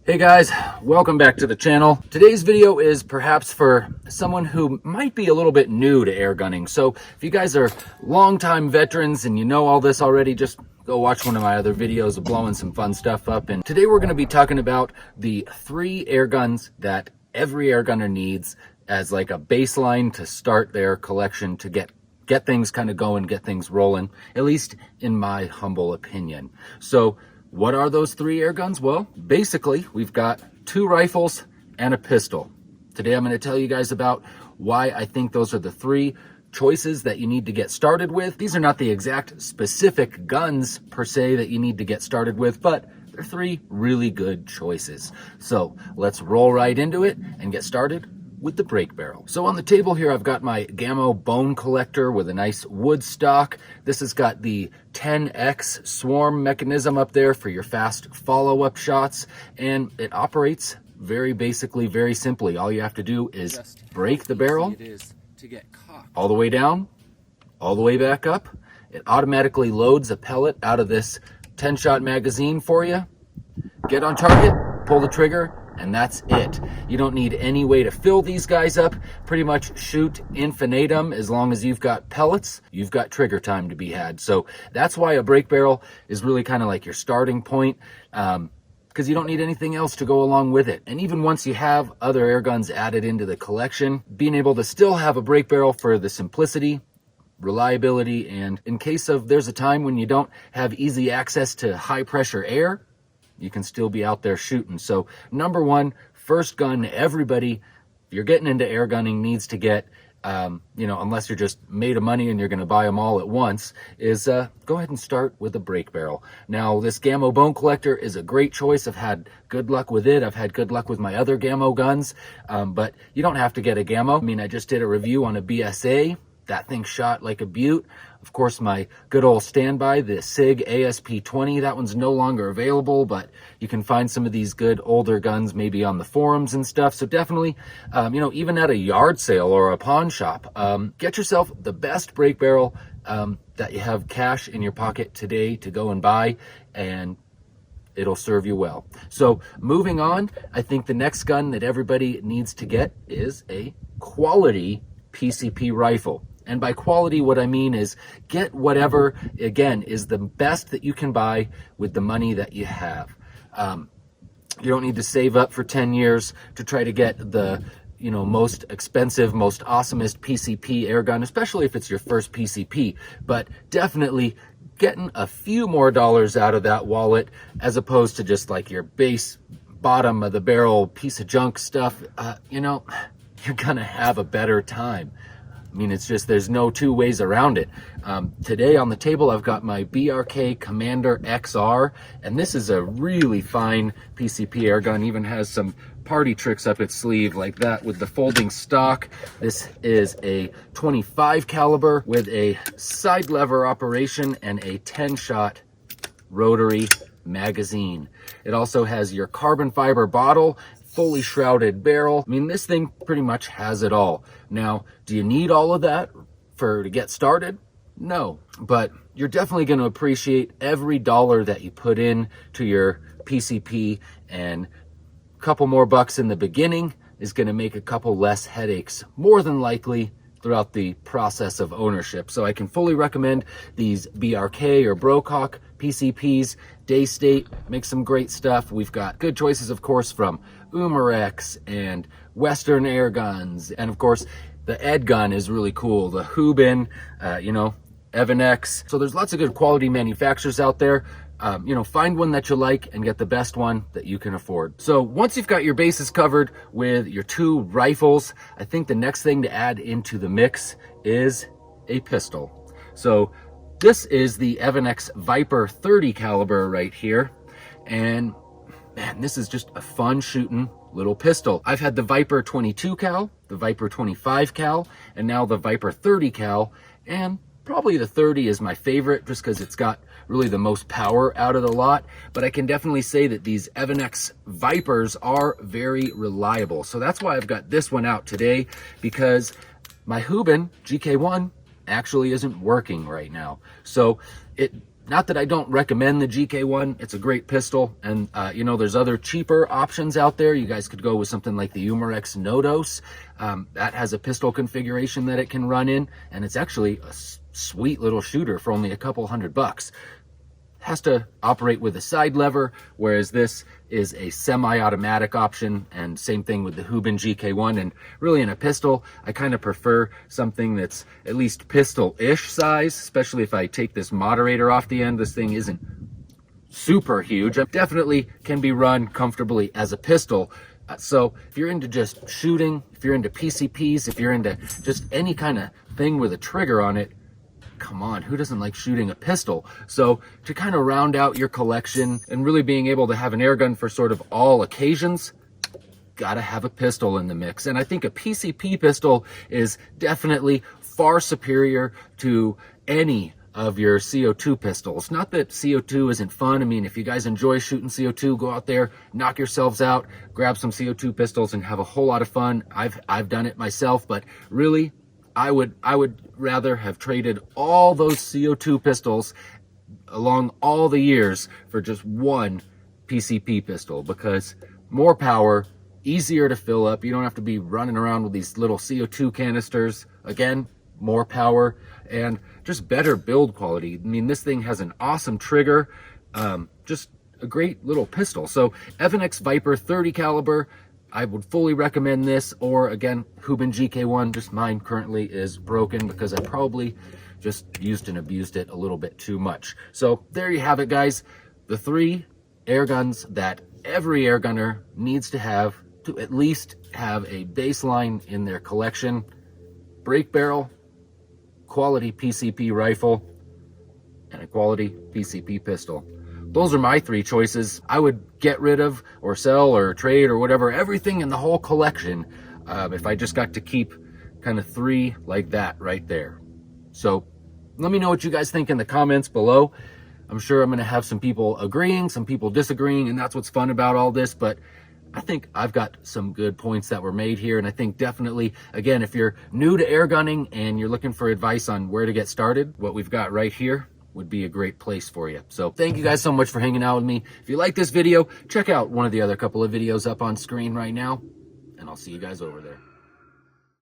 Hey guys, welcome back to the channel. Today's video is perhaps for someone who might be a little bit new to air gunning. So if you guys are longtime veterans and you know all this already, just go watch one of my other videos of blowing some fun stuff up. And today we're going to be talking about the 3 air guns that every air gunner needs as like a baseline to start their collection to get things kind of going, get things rolling, at least in my humble opinion. So what are those 3 air guns? Well, basically, we've got 2 rifles and a pistol. Today, I'm going to tell you guys about why I think those are the 3 choices that you need to get started with. These are not the exact specific guns per se that you need to get started with, but they're 3 really good choices. So let's roll right into it and get started with the break barrel. So on the table here, I've got my Gammo bone collector with a nice wood stock. This has got the 10X swarm mechanism up there for your fast follow-up shots, and it operates very basically, very simply. All you have to do is break the barrel all the way down, all the way back up. It automatically loads a pellet out of this 10-shot magazine for you. Get on target, pull the trigger, and that's it. You don't need any way to fill these guys up. Pretty much shoot infinitum. As long as you've got pellets, you've got trigger time to be had. So that's why a break barrel is really kind of like your starting point, because you don't need anything else to go along with it. And even once you have other air guns added into the collection, being able to still have a break barrel for the simplicity, reliability, and in case of there's a time when you don't have easy access to high pressure air, you can still be out there shooting. So number 1, first gun everybody, if you're getting into air gunning, needs to get, unless you're just made of money and you're going to buy them all at once, is go ahead and start with a break barrel. Now, this Gammo bone collector is a great choice. I've had good luck with it. I've had good luck with my other Gammo guns, but you don't have to get a Gammo. I mean, I just did a review on a BSA. That thing shot like a beaut. Of course, my good old standby, the SIG ASP-20, that one's no longer available, but you can find some of these good older guns maybe on the forums and stuff. So definitely, even at a yard sale or a pawn shop, get yourself the best break barrel that you have cash in your pocket today to go and buy, and it'll serve you well. So moving on, I think the next gun that everybody needs to get is a quality PCP rifle. And by quality, what I mean is get whatever, again, is the best that you can buy with the money that you have. You don't need to save up for 10 years to try to get the most expensive, most awesomest PCP air gun, especially if it's your first PCP. But definitely getting a few more dollars out of that wallet as opposed to just like your base bottom of the barrel piece of junk stuff, you're gonna have a better time. I mean, it's just, there's no 2 ways around it. Today on the table, I've got my BRK Commander XR, and this is a really fine PCP air gun. Even has some party tricks up its sleeve like that with the folding stock. This is a 25 caliber with a side lever operation and a 10-shot rotary magazine. It also has your carbon fiber bottle, fully shrouded barrel. I mean, this thing pretty much has it all. Now, do you need all of that to get started? No, but you're definitely going to appreciate every dollar that you put in to your PCP, and a couple more bucks in the beginning is going to make a couple less headaches, more than likely, throughout the process of ownership. So I can fully recommend these BRK or Brocock PCPs. Daystate makes some great stuff. We've got good choices, of course, from Umarex and Western Air Guns. And of course, the Ed gun is really cool. The Hubin, Evanex. So there's lots of good quality manufacturers out there. Find one that you like and get the best one that you can afford. So once you've got your bases covered with your 2 rifles, I think the next thing to add into the mix is a pistol. So this is the Evanex Viper 30 caliber right here. And man, this is just a fun shooting little pistol. I've had the Viper 22 cal, the Viper 25 cal, and now the Viper 30 cal, and probably the 30 is my favorite just because it's got really the most power out of the lot. But I can definitely say that these Evanex Vipers are very reliable. So that's why I've got this one out today, because my Hubin GK1 actually isn't working right now. So it Not that I don't recommend the GK1, it's a great pistol, and you know, there's other cheaper options out there. You guys could go with something like the Umarex Nodos. That has a pistol configuration that it can run in, and it's actually a sweet little shooter for only a couple $100. Has to operate with a side lever, whereas this is a semi-automatic option, and same thing with the Hubin GK1. And really in a pistol, I kind of prefer something that's at least pistol-ish size, especially if I take this moderator off the end. This thing isn't super huge. It definitely can be run comfortably as a pistol. So if you're into just shooting, if you're into PCPs, if you're into just any kind of thing with a trigger on it, come on, who doesn't like shooting a pistol? So to kind of round out your collection and really being able to have an airgun for sort of all occasions, gotta have a pistol in the mix. And I think a PCP pistol is definitely far superior to any of your CO2 pistols. Not that CO2 isn't fun. I mean, if you guys enjoy shooting CO2, go out there, knock yourselves out, grab some CO2 pistols and have a whole lot of fun. I've done it myself, but really, I would rather have traded all those CO2 pistols along all the years for just one PCP pistol, because more power, easier to fill up. You don't have to be running around with these little CO2 canisters. Again, more power and just better build quality. I mean, this thing has an awesome trigger, just a great little pistol. So FNX Viper 30 caliber, I would fully recommend this, or again, Hubin GK1, just mine currently is broken because I probably just used and abused it a little bit too much. So there you have it, guys. The 3 air guns that every air gunner needs to have to at least have a baseline in their collection: break barrel, quality PCP rifle, and a quality PCP pistol. Those are my 3 choices. I would get rid of or sell or trade or whatever, everything in the whole collection, if I just got to keep kind of 3 like that right there. So let me know what you guys think in the comments below. I'm sure I'm going to have some people agreeing, some people disagreeing, and that's what's fun about all this. But I think I've got some good points that were made here. And I think definitely, again, if you're new to air gunning and you're looking for advice on where to get started, what we've got right here would be a great place for you. So thank you guys so much for hanging out with me. If you like this video, check out one of the other couple of videos up on screen right now, and I'll see you guys over there.